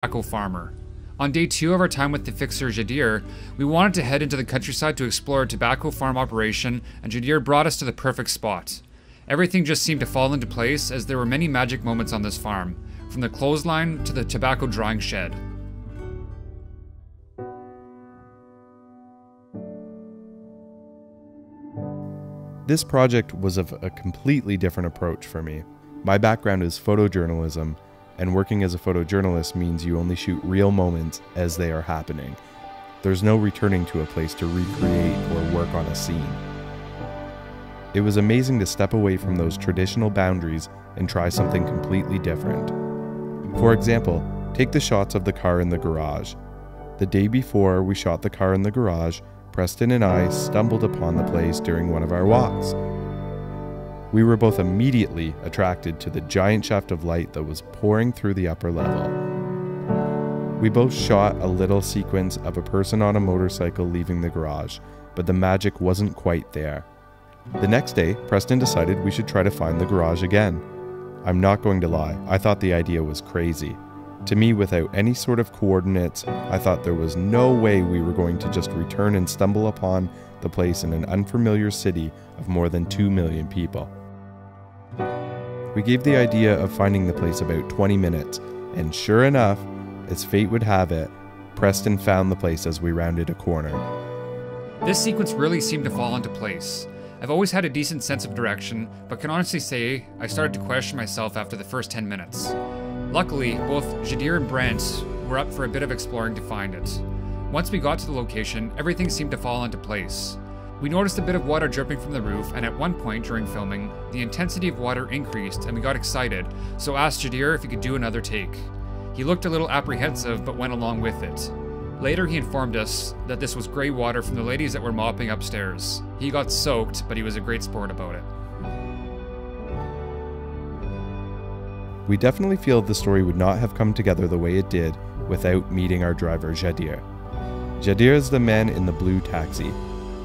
tobacco farmer. On day 2 of our time with the fixer Jadir, we wanted to head into the countryside to explore a tobacco farm operation, and Jadir brought us to the perfect spot. Everything just seemed to fall into place as there were many magic moments on this farm, from the clothesline to the tobacco drying shed. This project was of a completely different approach for me. My background is photojournalism, and working as a photojournalist means you only shoot real moments as they are happening. There's no returning to a place to recreate or work on a scene. It was amazing to step away from those traditional boundaries and try something completely different. For example, take the shots of the car in the garage. The day before we shot the car in the garage, Preston and I stumbled upon the place during one of our walks. We were both immediately attracted to the giant shaft of light that was pouring through the upper level. We both shot a little sequence of a person on a motorcycle leaving the garage, but the magic wasn't quite there. The next day, Preston decided we should try to find the garage again. I'm not going to lie, I thought the idea was crazy. To me, without any sort of coordinates, I thought there was no way we were going to just return and stumble upon the place in an unfamiliar city of more than 2 million people. We gave the idea of finding the place about 20 minutes, and sure enough, as fate would have it, Preston found the place as we rounded a corner. This sequence really seemed to fall into place. I've always had a decent sense of direction, but can honestly say I started to question myself after the first 10 minutes. Luckily, both Jadir and Brent were up for a bit of exploring to find it. Once we got to the location, everything seemed to fall into place. We noticed a bit of water dripping from the roof, and at one point during filming, the intensity of water increased and we got excited, so asked Jadir if he could do another take. He looked a little apprehensive but went along with it. Later he informed us that this was grey water from the ladies that were mopping upstairs. He got soaked, but he was a great sport about it. We definitely feel the story would not have come together the way it did without meeting our driver Jadir. Jadir is the man in the blue taxi.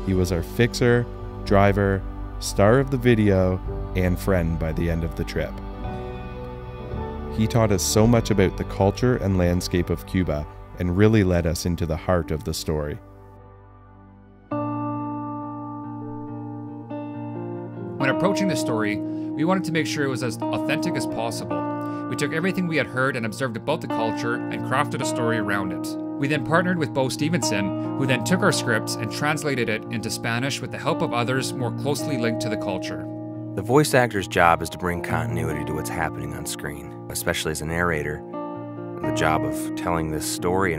He was our fixer, driver, star of the video, and friend by the end of the trip. He taught us so much about the culture and landscape of Cuba and really led us into the heart of the story. When approaching the story, we wanted to make sure it was as authentic as possible. We took everything we had heard and observed about the culture and crafted a story around it. We then partnered with Bo Stevenson, who then took our scripts and translated it into Spanish with the help of others more closely linked to the culture. The voice actor's job is to bring continuity to what's happening on screen, especially as a narrator. The job of telling this story